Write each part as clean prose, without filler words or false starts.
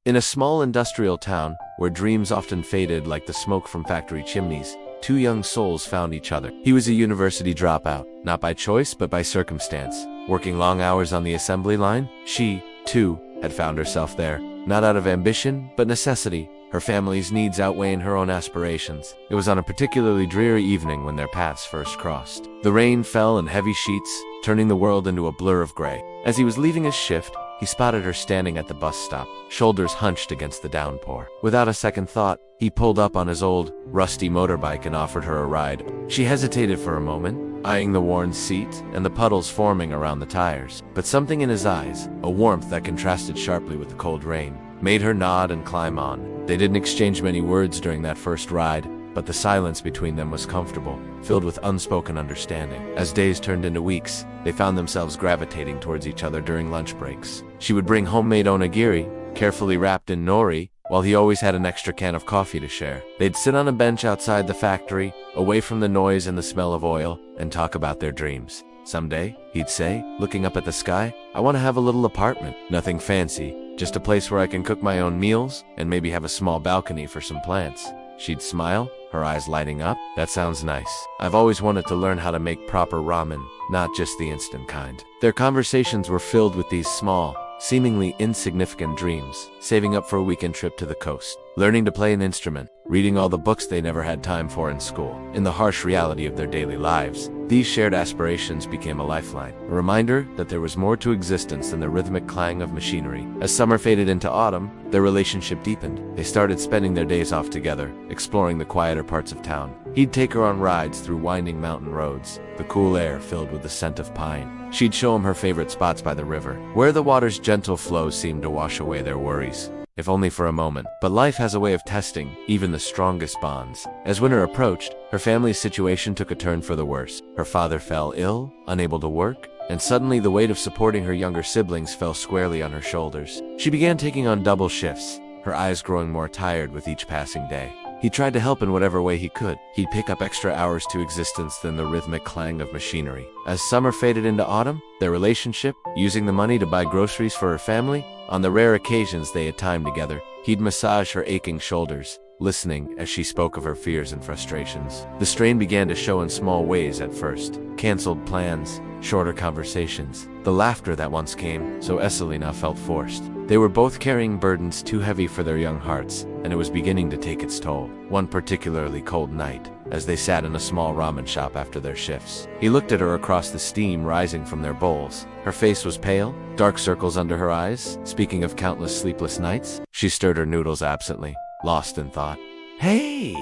In a small industrial town, where dreams often faded like the smoke from factory chimneys, two young souls found each other. He was a university dropout, not by choice but by circumstance. Working long hours on the assembly line, she, too, had found herself there, not out of ambition, but necessity, her family's needs outweighing her own aspirations. It was on a particularly dreary evening when their paths first crossed. The rain fell in heavy sheets, turning the world into a blur of gray. As he was leaving his shift, he spotted her standing at the bus stop, shoulders hunched against the downpour. Without a second thought, he pulled up on his old, rusty motorbike and offered her a ride. She hesitated for a moment, eyeing the worn seat and the puddles forming around the tires. But something in his eyes, a warmth that contrasted sharply with the cold rain, made her nod and climb on. They didn't exchange many words during that first ride, but the silence between them was comfortable, filled with unspoken understanding. As days turned into weeks, they found themselves gravitating towards each other during lunch breaks. She would bring homemade onigiri, carefully wrapped in nori, while he always had an extra can of coffee to share. They'd sit on a bench outside the factory, away from the noise and the smell of oil, and talk about their dreams. Someday, he'd say, looking up at the sky, I want to have a little apartment. Nothing fancy, just a place where I can cook my own meals, and maybe have a small balcony for some plants. She'd smile, her eyes lighting up. That sounds nice. I've always wanted to learn how to make proper ramen, not just the instant kind. Their conversations were filled with these small, seemingly insignificant dreams, saving up for a weekend trip to the coast, learning to play an instrument, reading all the books they never had time for in school. In the harsh reality of their daily lives, these shared aspirations became a lifeline, a reminder that there was more to existence than the rhythmic clang of machinery. As summer faded into autumn, their relationship deepened. They started spending their days off together, exploring the quieter parts of town. He'd take her on rides through winding mountain roads, the cool air filled with the scent of pine. She'd show him her favorite spots by the river, where the water's gentle flow seemed to wash away their worries, if only for a moment. But life has a way of testing even the strongest bonds. As winter approached, her family's situation took a turn for the worse. Her father fell ill, unable to work, and suddenly the weight of supporting her younger siblings fell squarely on her shoulders. She began taking on double shifts, her eyes growing more tired with each passing day. He tried to help in whatever way he could. He'd pick up extra hours to existence than the rhythmic clang of machinery. As summer faded into autumn, their relationship, using the money to buy groceries for her family, on the rare occasions they had time together, he'd massage her aching shoulders, listening as she spoke of her fears and frustrations. The strain began to show in small ways at first. Canceled plans, shorter conversations, the laughter that once came so easily now felt forced. They were both carrying burdens too heavy for their young hearts, and it was beginning to take its toll. One particularly cold night, as they sat in a small ramen shop after their shifts, he looked at her across the steam rising from their bowls. Her face was pale, dark circles under her eyes. Speaking of countless sleepless nights, she stirred her noodles absently, lost in thought. "Hey,"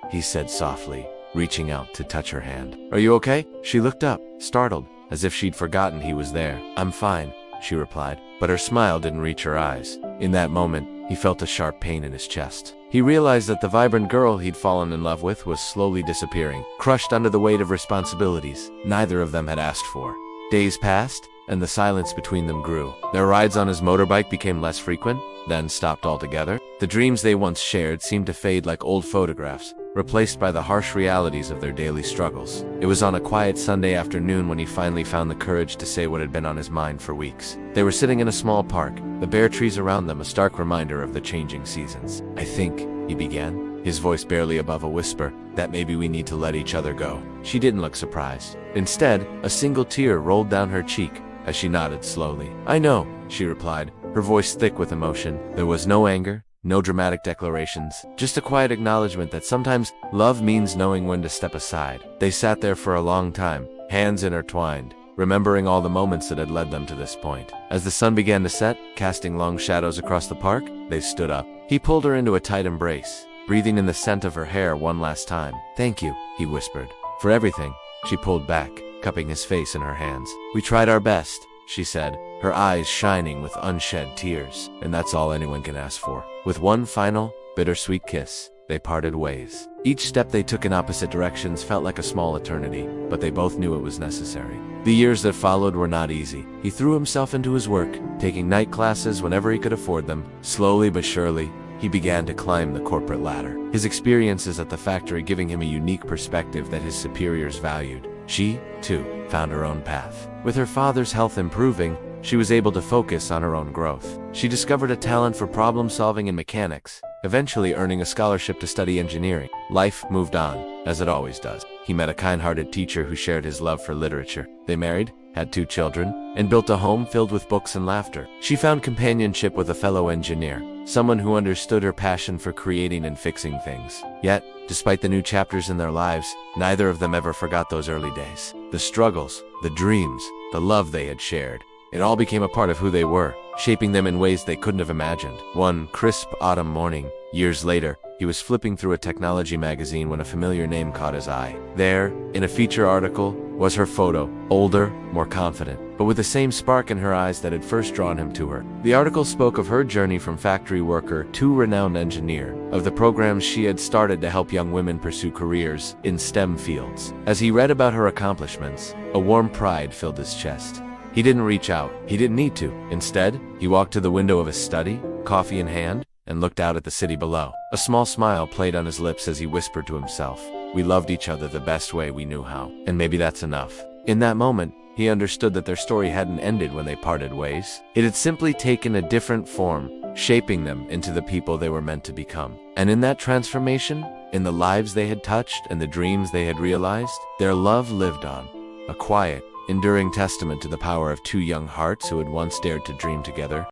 he said softly, reaching out to touch her hand. "Are you okay?" She looked up, startled, as if she'd forgotten he was there. "I'm fine," she replied, but her smile didn't reach her eyes. In that moment, he felt a sharp pain in his chest. He realized that the vibrant girl he'd fallen in love with was slowly disappearing, crushed under the weight of responsibilities neither of them had asked for. Days passed, and the silence between them grew. Their rides on his motorbike became less frequent, then stopped altogether. The dreams they once shared seemed to fade like old photographs, replaced by the harsh realities of their daily struggles. It was on a quiet Sunday afternoon when he finally found the courage to say what had been on his mind for weeks. They were sitting in a small park, the bare trees around them a stark reminder of the changing seasons. "I think," he began, his voice barely above a whisper, "that maybe we need to let each other go." She didn't look surprised. Instead, a single tear rolled down her cheek as she nodded slowly. "I know," she replied, her voice thick with emotion. There was no anger, no dramatic declarations, just a quiet acknowledgement that sometimes love means knowing when to step aside. They sat there for a long time, hands intertwined, remembering all the moments that had led them to this point. As the sun began to set, casting long shadows across the park, they stood up. He pulled her into a tight embrace, breathing in the scent of her hair one last time. "Thank you," he whispered. "For everything." She pulled back, cupping his face in her hands. "We tried our best," she said, her eyes shining with unshed tears. "And that's all anyone can ask for." With one final, bittersweet kiss, they parted ways. Each step they took in opposite directions felt like a small eternity, but they both knew it was necessary. The years that followed were not easy. He threw himself into his work, taking night classes whenever he could afford them. Slowly but surely, he began to climb the corporate ladder, his experiences at the factory giving him a unique perspective that his superiors valued. She, too, found her own path. With her father's health improving, she was able to focus on her own growth. She discovered a talent for problem-solving and mechanics, eventually earning a scholarship to study engineering. Life moved on, as it always does. He met a kind-hearted teacher who shared his love for literature. They married, had 2 children, and built a home filled with books and laughter. She found companionship with a fellow engineer, someone who understood her passion for creating and fixing things. Yet, despite the new chapters in their lives, neither of them ever forgot those early days. The struggles, the dreams, the love they had shared. It all became a part of who they were, shaping them in ways they couldn't have imagined. One crisp autumn morning, years later, he was flipping through a technology magazine when a familiar name caught his eye. There, in a feature article, was her photo, older, more confident, but with the same spark in her eyes that had first drawn him to her. The article spoke of her journey from factory worker to renowned engineer, of the programs she had started to help young women pursue careers in STEM fields. As he read about her accomplishments, a warm pride filled his chest. He didn't reach out. He didn't need to. Instead, he walked to the window of his study, coffee in hand, and looked out at the city below. A small smile played on his lips as he whispered to himself, "We loved each other the best way we knew how, and maybe that's enough." In that moment, he understood that their story hadn't ended when they parted ways. It had simply taken a different form, shaping them into the people they were meant to become. And in that transformation, in the lives they had touched and the dreams they had realized, their love lived on, a quiet, enduring testament to the power of 2 young hearts who had once dared to dream together.